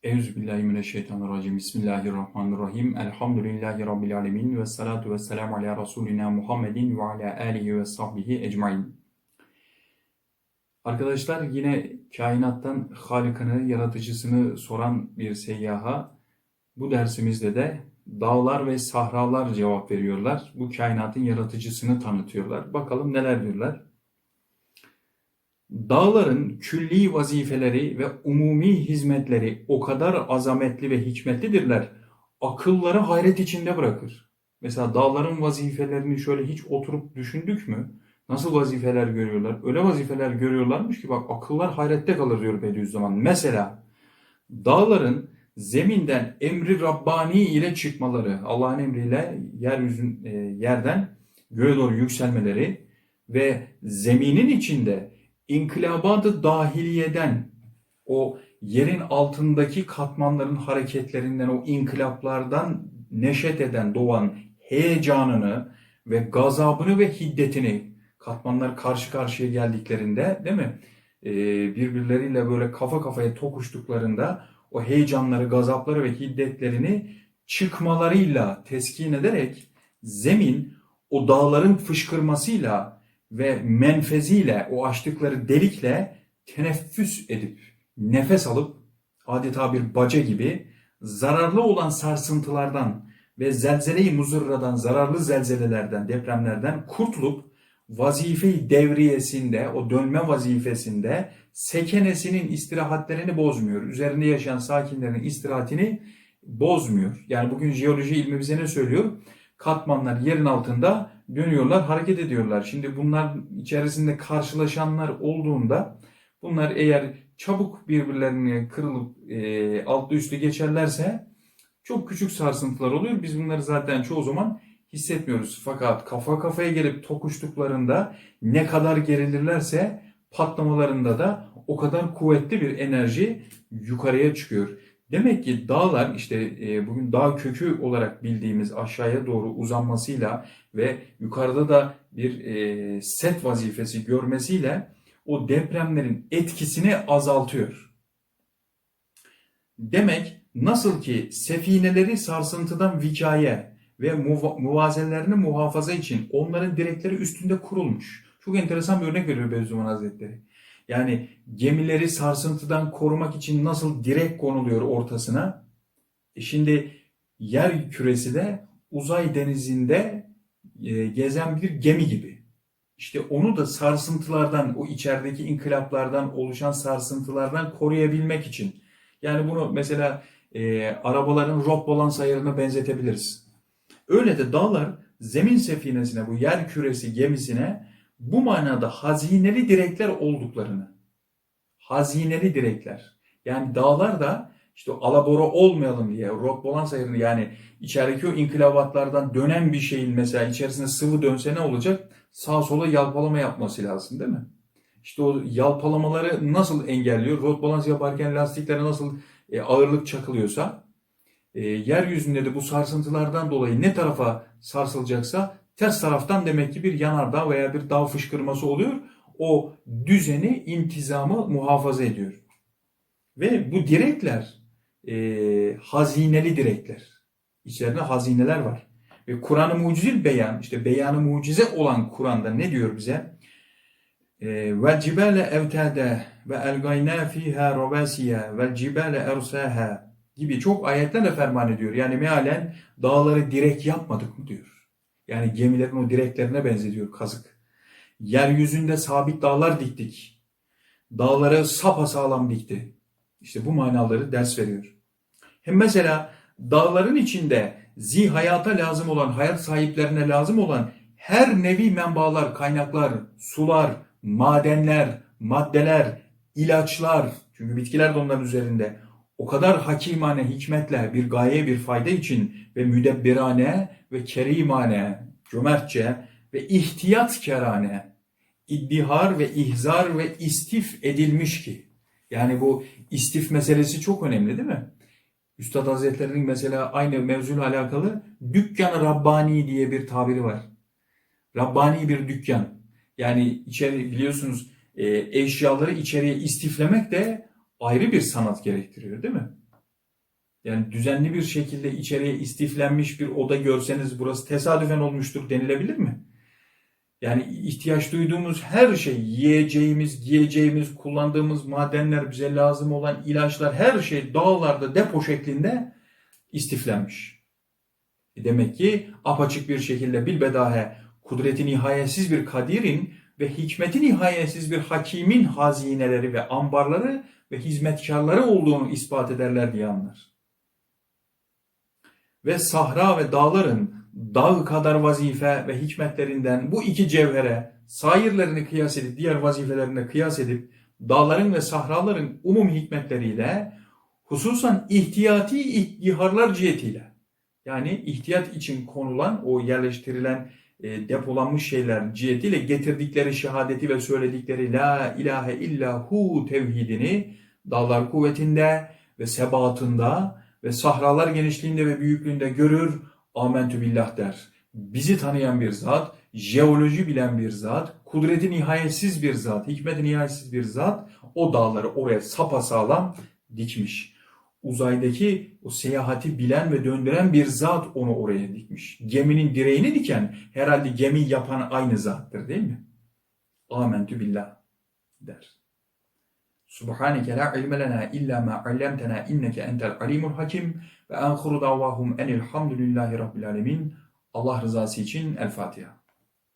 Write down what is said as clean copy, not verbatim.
Euzubillahimineşşeytanirracim. Bismillahirrahmanirrahim. Elhamdülillahi Rabbil alemin. Ve salatu ve selamu ala Resulina Muhammedin ve ala alihi ve sahbihi ecmain. Arkadaşlar yine kainattan Halık'ını, yaratıcısını soran bir seyyaha bu dersimizde de dağlar ve sahralar cevap veriyorlar. Bu kainatın yaratıcısını tanıtıyorlar. Bakalım neler diyorlar. Dağların külli vazifeleri ve umumi hizmetleri o kadar azametli ve hikmetlidirler. Akılları hayret içinde bırakır. Mesela dağların vazifelerini şöyle hiç oturup düşündük mü? Nasıl vazifeler görüyorlar? Öyle vazifeler görüyorlarmış ki bak akıllar hayrette kalır diyor Bediüzzaman. Mesela dağların zeminden emri Rabbani ile çıkmaları, Allah'ın emriyle yerden göğe doğru yükselmeleri ve zeminin içinde İnkılabat-ı dahiliyeden, o yerin altındaki katmanların hareketlerinden, o inkılaplardan neşet eden, doğan heyecanını ve gazabını ve hiddetini, katmanlar karşı karşıya geldiklerinde, değil mi? Birbirleriyle böyle kafa kafaya tokuştuklarında o heyecanları, gazapları ve hiddetlerini çıkmalarıyla teskin ederek zemin o dağların fışkırmasıyla ve menfeziyle, o açtıkları delikle teneffüs edip, nefes alıp adeta bir baca gibi zararlı olan sarsıntılardan ve zelzele-i muzırradan, zararlı zelzelelerden, depremlerden kurtulup vazife-i devriyesinde, o dönme vazifesinde sekenesinin istirahatlerini bozmuyor. Üzerinde yaşayan sakinlerin istirahatini bozmuyor. Yani bugün jeoloji ilmi bize ne söylüyor? Katmanlar yerin altında dönüyorlar, hareket ediyorlar. Şimdi bunlar içerisinde karşılaşanlar olduğunda bunlar eğer çabuk birbirlerine kırılıp altlı üstü geçerlerse çok küçük sarsıntılar oluyor. Biz bunları zaten çoğu zaman hissetmiyoruz. Fakat kafa kafaya gelip tokuştuklarında ne kadar gerilirlerse patlamalarında da o kadar kuvvetli bir enerji yukarıya çıkıyor. Demek ki dağlar işte bugün dağ kökü olarak bildiğimiz aşağıya doğru uzanmasıyla ve yukarıda da bir set vazifesi görmesiyle o depremlerin etkisini azaltıyor. Demek nasıl ki sefineleri sarsıntıdan vikaye ve muvazelerini muhafaza için onların direkleri üstünde kurulmuş. Çok enteresan bir örnek veriyor Bediüzzaman Hazretleri. Yani gemileri sarsıntıdan korumak için nasıl direk konuluyor ortasına? Şimdi yer küresi de uzay denizinde gezen bir gemi gibi. İşte onu da sarsıntılardan, o içerideki inkılaplardan oluşan sarsıntılardan koruyabilmek için. Yani bunu mesela arabaların rot balans ayarına benzetebiliriz. Öyle de dağlar zemin sefinesine, bu yer küresi gemisine bu manada hazineli direkler olduklarını, hazineli direkler. Yani dağlar da işte alabora olmayalım diye rot balans ayarını, yani içerideki o inkılavatlardan dönen bir şeyin mesela içerisinde sıvı dönse ne olacak? Sağa sola yalpalama yapması lazım, değil mi? İşte o yalpalamaları nasıl engelliyor? Rot balans yaparken lastiklere nasıl ağırlık çakılıyorsa yeryüzünde de bu sarsıntılardan dolayı ne tarafa sarsılacaksa ters taraftan demek ki bir yanardağ veya bir dağ fışkırması oluyor. O düzeni, intizamı muhafaza ediyor. Ve bu direkler hazineli direkler. İçeride hazineler var. Ve Kur'an-ı Mucizül Beyan, işte beyanı mucize olan Kur'an'da ne diyor bize? Vel cibale evtade ve elgayna fiha ravasiya vel cibale ersaha gibi çok ayetlerle ferman ediyor. Yani mealen dağları direk yapmadık mı diyor. Yani gemilerin o direklerine benzetiyor, kazık. Yeryüzünde sabit dağlar diktik. Dağları sapasağlam dikti. İşte bu manaları ders veriyor. Hem mesela dağların içinde hayata lazım olan, hayat sahiplerine lazım olan her nevi menbalar, kaynaklar, sular, madenler, maddeler, ilaçlar, çünkü bitkiler de onların üzerinde, o kadar hakimane, hikmetle bir gaye, bir fayda için ve müdebbirane ve kerimane, cömertçe ve ihtiyatkarane, iddihar ve ihzar ve istif edilmiş ki. Yani bu istif meselesi çok önemli, değil mi? Üstad Hazretleri'nin mesela aynı mevzuyla alakalı dükkan-ı Rabbani diye bir tabiri var. Rabbani bir dükkan. Yani içeri biliyorsunuz eşyaları içeriye istiflemek de ayrı bir sanat gerektiriyor, değil mi? Yani düzenli bir şekilde içeriye istiflenmiş bir oda görseniz burası tesadüfen olmuştur denilebilir mi? Yani ihtiyaç duyduğumuz her şey, yiyeceğimiz, giyeceğimiz, kullandığımız madenler, bize lazım olan ilaçlar, her şey dağlarda depo şeklinde istiflenmiş. Demek ki apaçık bir şekilde bilbedahe kudreti nihayetsiz bir kadirin ve hikmeti nihayetsiz bir hakimin hazineleri ve ambarları ve hizmetkarları olduğunu ispat ederler diye anlar. Ve sahra ve dağların dağ kadar vazife ve hikmetlerinden bu iki cevhere sairlerini kıyas edip, diğer vazifelerine kıyas edip, dağların ve sahraların umum hikmetleriyle, hususan ihtiyati ihtiharlar cihetiyle, yani ihtiyat için konulan, o yerleştirilen, depolanmış şeyler cihetiyle getirdikleri şehadeti ve söyledikleri la ilahe illahu tevhidini dağlar kuvvetinde ve sebatında ve sahralar genişliğinde ve büyüklüğünde görür, amentü billah der. Bizi tanıyan bir zat, jeoloji bilen bir zat, kudreti nihayetsiz bir zat, hikmeti nihayetsiz bir zat o dağları oraya sapasağlam dikmiş. Uzaydaki o seyahati bilen ve döndüren bir zat onu oraya dikmiş. Geminin direğini diken herhalde gemi yapan aynı zattır değil mi? Amentü billah der. Subhaneke la ilme lena illa ma allamtena inneke entel alimul hakim ve ahiru davahum enilhamdülillahi rabbil alemin. Allah rızası için El Fatiha.